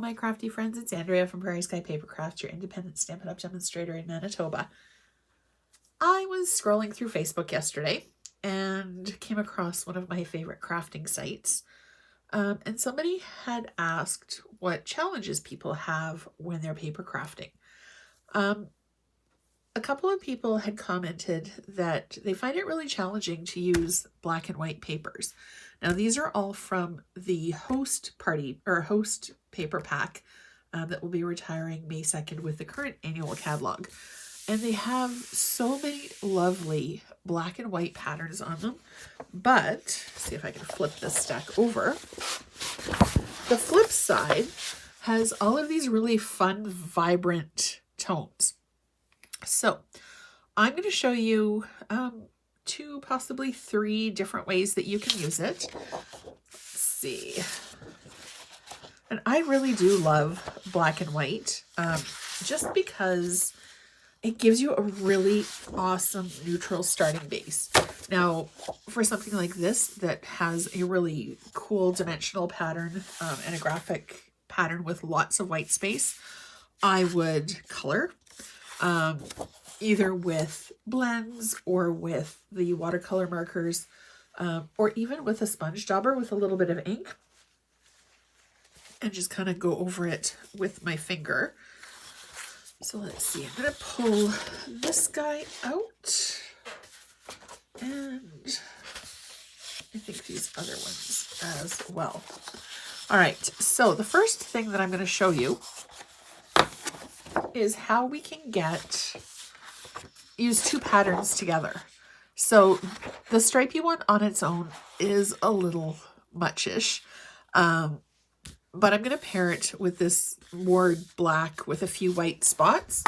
my crafty friends, it's Andrea from Prairie Sky Paper Crafts, your independent Stampin' Up! Demonstrator in Manitoba. I was scrolling through Facebook yesterday and came across one of my favorite crafting sites. And somebody had asked what challenges people have when they're paper crafting. A couple of people had commented that they find it really challenging to use black and white papers. Now, these are all from the host paper pack that will be retiring May 2nd with the current annual catalog. And they have so many lovely black and white patterns on them. But, see if I can flip this stack over. The flip side has all of these really fun, vibrant tones. So I'm going to show you 2, possibly 3 different ways that you can use it. Let's see. And I really do love black and white just because it gives you a really awesome neutral starting base. Now, for something like this that has a really cool dimensional pattern and a graphic pattern with lots of white space, I would color either with blends or with the watercolor markers or even with a sponge dauber with a little bit of ink and just kind of go over it with my finger. So let's see, I'm going to pull this guy out, and I think these other ones as well. All right, so the first thing that I'm going to show you is how we can use 2 patterns together. So the stripey one on its own is a little muchish, but I'm going to pair it with this more black with a few white spots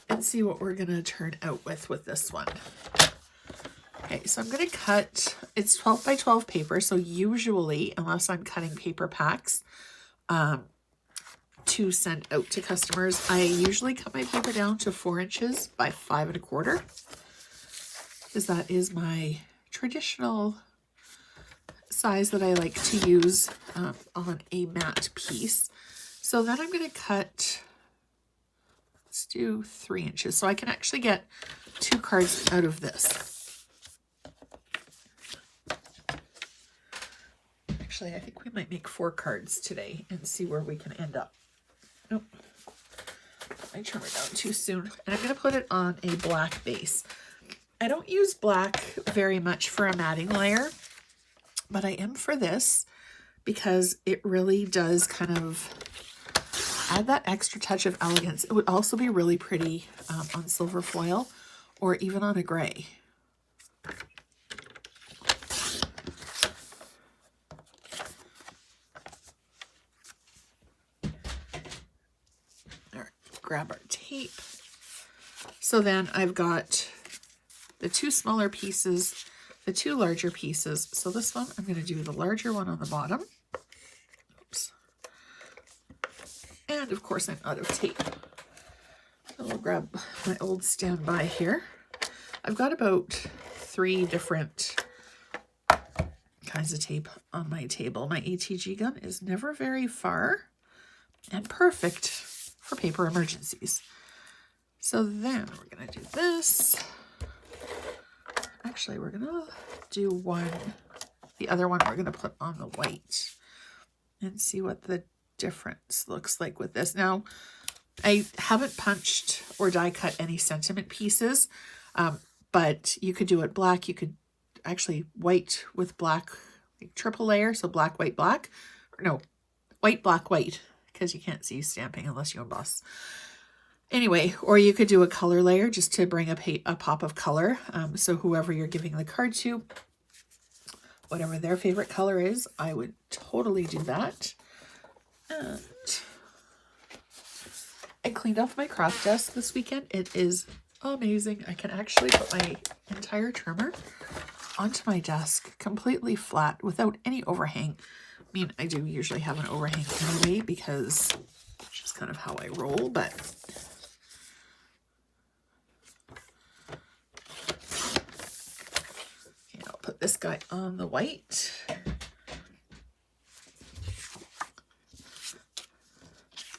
and see what we're going to turn out with this one. Okay, so I'm going to cut, it's 12 by 12 paper. So usually, unless I'm cutting paper packs to send out to customers, I usually cut my paper down to 4 inches by 5 1/4, because that is my traditional size that I like to use on a matte piece. So then I'm going to cut, let's do 3 inches. So I can actually get 2 cards out of this. Actually, I think we might make 4 cards today and see where we can end up. Nope. I trimmed it down too soon. And I'm going to put it on a black base. I don't use black very much for a matting layer, but I am for this because it really does kind of add that extra touch of elegance. It would also be really pretty on silver foil or even on a gray. All right, grab our tape. So then I've got the 2 smaller pieces, the 2 larger pieces. So this one, I'm going to do the larger one on the bottom. Oops. And of course I'm out of tape. So I'll grab my old standby here. I've got about 3 different kinds of tape on my table. My ATG gun is never very far and perfect for paper emergencies. So then we're going to do this. Actually, we're going to do one, the other one we're going to put on the white and see what the difference looks like with this. Now, I haven't punched or die cut any sentiment pieces, but you could do it black. You could actually white with black, like triple layer, so black, white, black. Or no, white, black, white, because you can't see stamping unless you emboss. Anyway, or you could do a color layer just to bring a pop of color. So whoever you're giving the card to, whatever their favorite color is, I would totally do that. And I cleaned off my craft desk this weekend. It is amazing. I can actually put my entire trimmer onto my desk completely flat without any overhang. I mean, I do usually have an overhang anyway because it's just kind of how I roll, but I'll put this guy on the white.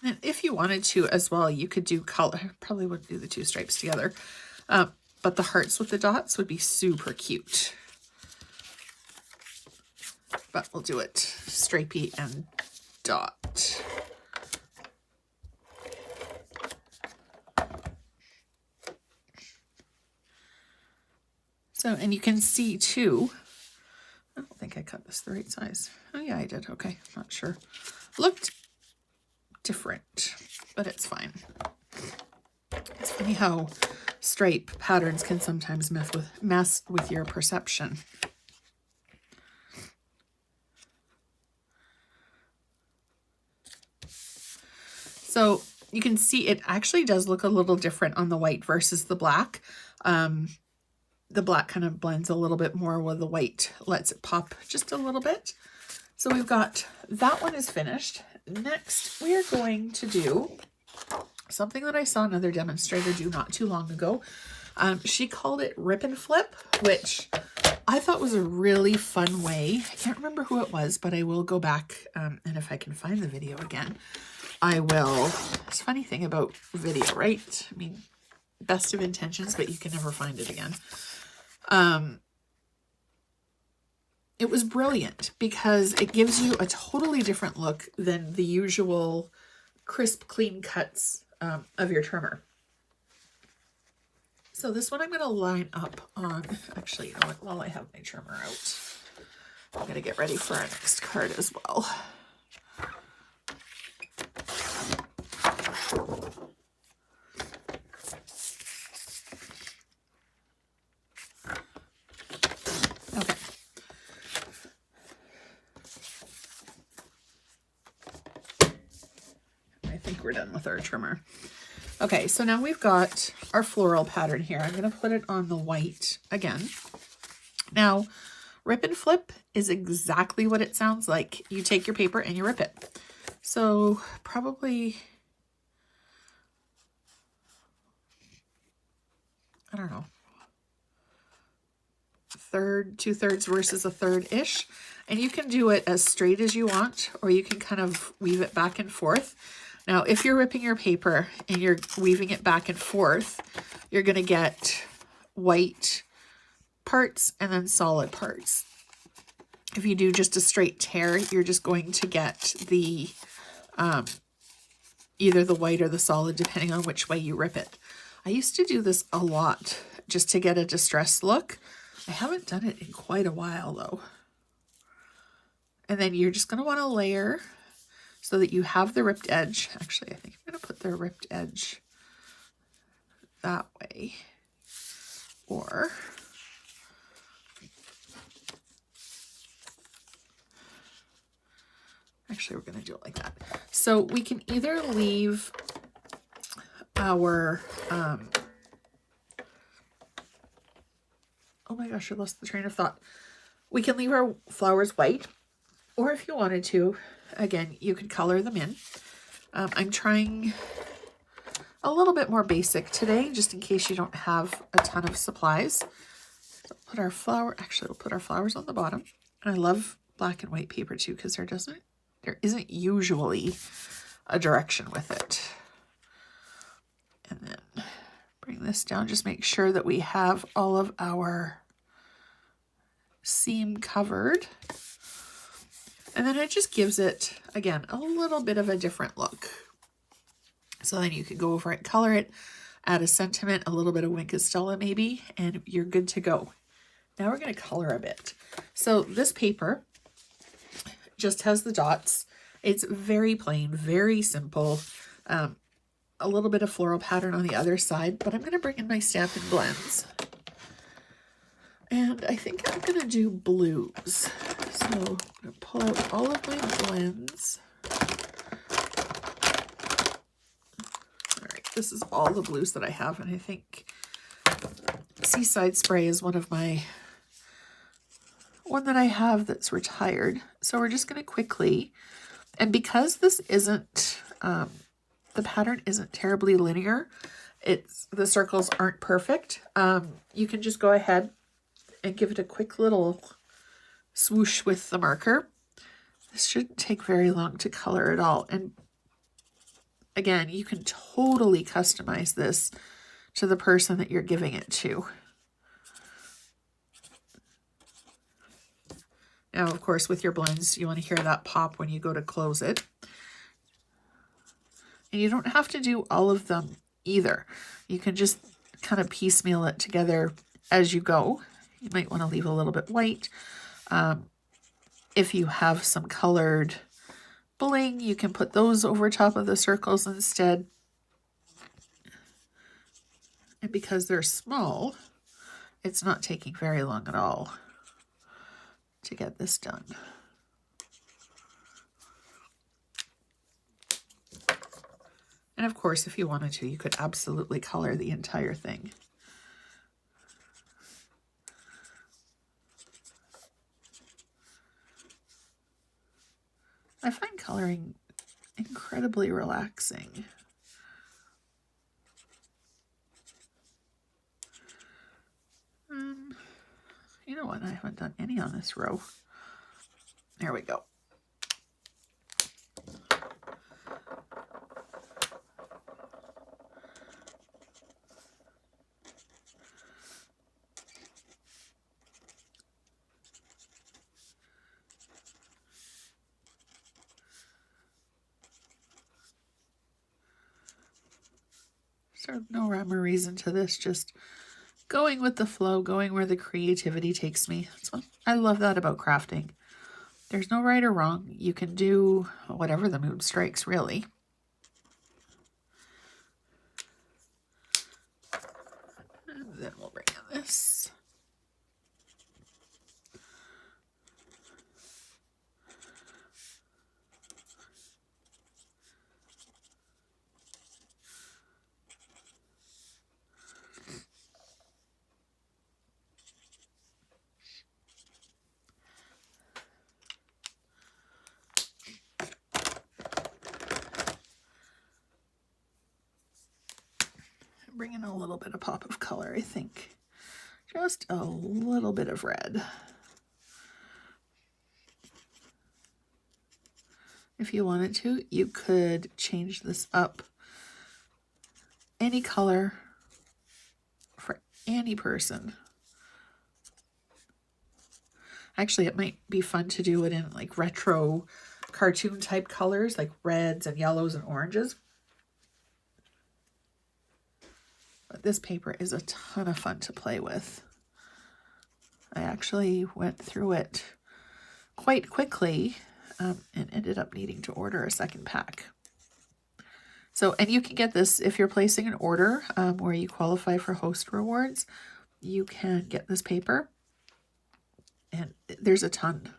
And if you wanted to as well, you could do color. I probably wouldn't do the two stripes together. But the hearts with the dots would be super cute. But we'll do it stripey and dot. So, and you can see too, I don't think I cut this the right size. Oh yeah, I did. Okay, not sure. Looked different, but it's fine. It's funny how stripe patterns can sometimes mess with your perception. So you can see it actually does look a little different on the white versus the black. The black kind of blends a little bit more while the white lets it pop just a little bit. So we've got, that one is finished. Next, we are going to do something that I saw another demonstrator do not too long ago. She called it rip and flip, which I thought was a really fun way. I can't remember who it was, but I will go back, and if I can find the video again, I will. It's a funny thing about video, right? I mean, best of intentions, but you can never find it again. It was brilliant because it gives you a totally different look than the usual crisp, clean cuts of your trimmer. So this one I'm going to line up on, actually, you know what, while I have my trimmer out, I'm going to get ready for our next card as well. Okay. I think we're done with our trimmer. Okay, so now we've got our floral pattern here. I'm going to put it on the white again. Now, rip and flip is exactly what it sounds like. You take your paper and you rip it. So probably, I don't know, 2/3 versus 1/3-ish. And you can do it as straight as you want, or you can kind of weave it back and forth. Now, if you're ripping your paper and you're weaving it back and forth, you're going to get white parts and then solid parts. If you do just a straight tear, you're just going to get the either the white or the solid, depending on which way you rip it. I used to do this a lot just to get a distressed look. I haven't done it in quite a while though. And then you're just going to want to layer so that you have the ripped edge. Actually, I think I'm going to put the ripped edge that way. Or actually, we're going to do it like that. So we can either leave our, oh my gosh, I lost the train of thought. We can leave our flowers white, or if you wanted to, again, you could color them in. I'm trying a little bit more basic today, just in case you don't have a ton of supplies. So put our flower, actually we'll put our flowers on the bottom. And I love black and white paper too, because there isn't usually a direction with it. And then bring this down, just make sure that we have all of our seam covered. And then it just gives it, again, a little bit of a different look. So then you could go over it, color it, add a sentiment, a little bit of Wink of Stella maybe, and you're good to go. Now we're going to color a bit. So this paper just has the dots. It's very plain, very simple. A little bit of floral pattern on the other side, but I'm going to bring in my Stampin' Blends. And I think I'm going to do blues. So I'm going to pull out all of my blends. All right, this is all the blues that I have, and I think Seaside Spray is one that I have that's retired. So we're just going to quickly, and because this isn't, the pattern isn't terribly linear, the circles aren't perfect, you can just go ahead and give it a quick little swoosh with the marker. This shouldn't take very long to color at all. And again, you can totally customize this to the person that you're giving it to. Now, of course, with your blends, you want to hear that pop when you go to close it. And you don't have to do all of them either. You can just kind of piecemeal it together as you go. You might want to leave a little bit white. If you have some colored bling, you can put those over top of the circles instead. And because they're small, it's not taking very long at all to get this done. And of course, if you wanted to, you could absolutely color the entire thing. I find coloring incredibly relaxing. You know what? I haven't done any on this row. There we go. So no rhyme or reason to this, just going with the flow, going where the creativity takes me. So I love that about crafting. There's no right or wrong. You can do whatever the mood strikes, really. And then we'll bring in this. Bring in a little bit of pop of color, I think. Just a little bit of red. If you wanted to, you could change this up any color for any person. Actually, it might be fun to do it in like retro cartoon type colors, like reds and yellows and oranges. But this paper is a ton of fun to play with. I actually went through it quite quickly and ended up needing to order a second pack. So, and you can get this if you're placing an order where you qualify for host rewards. You can get this paper, and there's a ton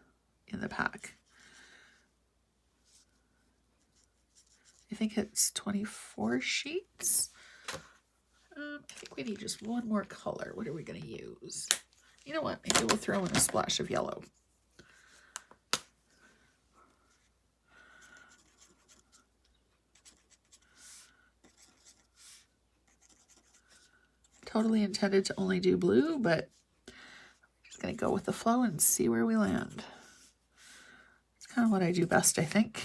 in the pack. I think it's 24 sheets. I think we need just one more color. What are we going to use? You know what? Maybe we'll throw in a splash of yellow. Totally intended to only do blue, but I'm just going to go with the flow and see where we land. It's kind of what I do best, I think.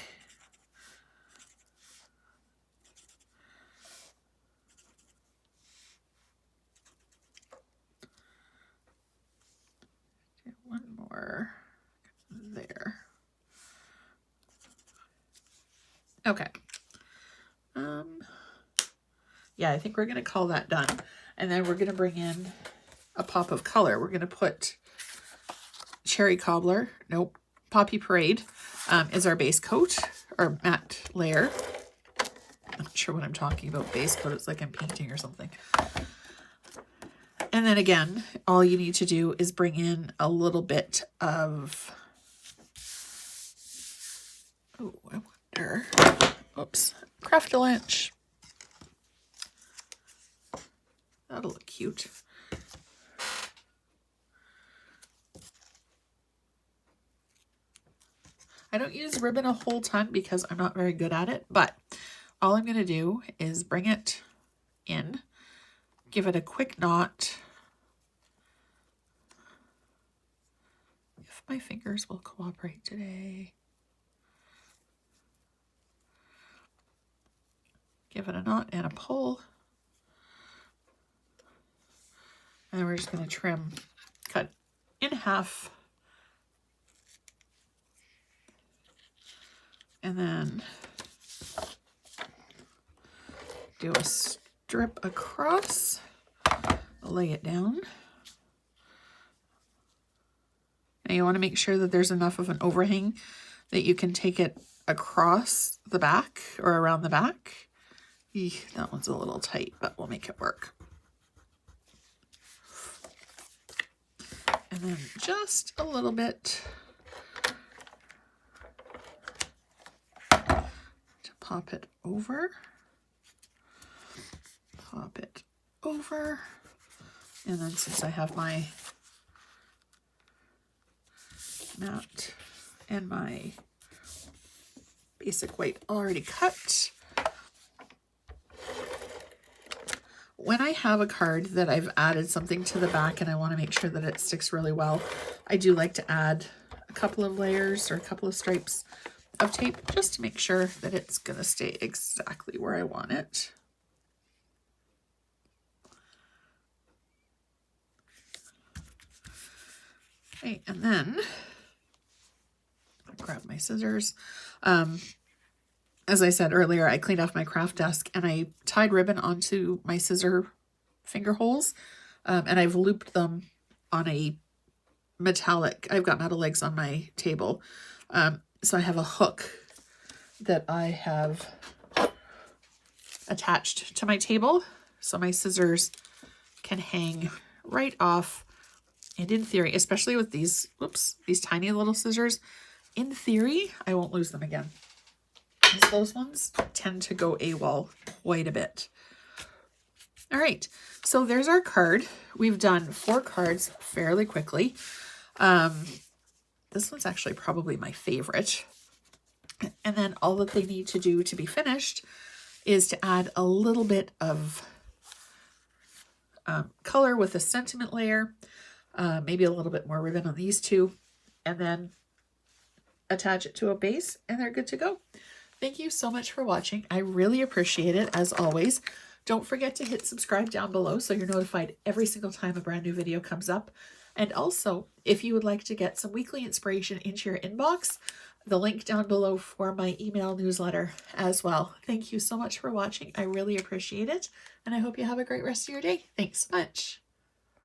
Do one more there. Okay. Yeah, I think we're going to call that done. And then we're going to bring in a pop of color. We're going to put Cherry Cobbler, nope, Poppy Parade is our base coat, or matte layer. I'm not sure what I'm talking about, base coat. It's like I'm painting or something. And then again, all you need to do is bring in a little bit of, oh, I wonder, oops, Craft-A-Lunch. That'll look cute. I don't use ribbon a whole ton because I'm not very good at it, but all I'm going to do is bring it in, give it a quick knot. If my fingers will cooperate today. give it a knot and a pull. And we're just going to trim, cut in half. And then do a strip across, lay it down. Now you want to make sure that there's enough of an overhang that you can take it across the back or around the back. Eek, that one's a little tight, but we'll make it work. And then just a little bit to pop it over. Pop it over. And then since I have my matte and my basic white already cut, when I have a card that I've added something to the back and I want to make sure that it sticks really well, I do like to add a couple of layers or a couple of stripes of tape just to make sure that it's going to stay exactly where I want it. Okay, and then I'll grab my scissors. As I said earlier, I cleaned off my craft desk and I tied ribbon onto my scissor finger holes, and I've looped them on a metallic, I've got metal legs on my table. So I have a hook that I have attached to my table so my scissors can hang right off. And in theory, especially with these, whoops, these tiny little scissors, in theory, I won't lose them again. Those ones tend to go AWOL quite a bit. All right, so there's our card. We've done 4 cards fairly quickly. This one's actually probably my favorite. And then all that they need to do to be finished is to add a little bit of color with a sentiment layer, maybe a little bit more ribbon on these two, and then attach it to a base, and they're good to go. Thank you so much for watching. I really appreciate it, as always. Don't forget to hit subscribe down below so you're notified every single time a brand new video comes up. And also, if you would like to get some weekly inspiration into your inbox, the link down below for my email newsletter as well. Thank you so much for watching. I really appreciate it, and I hope you have a great rest of your day. Thanks so much.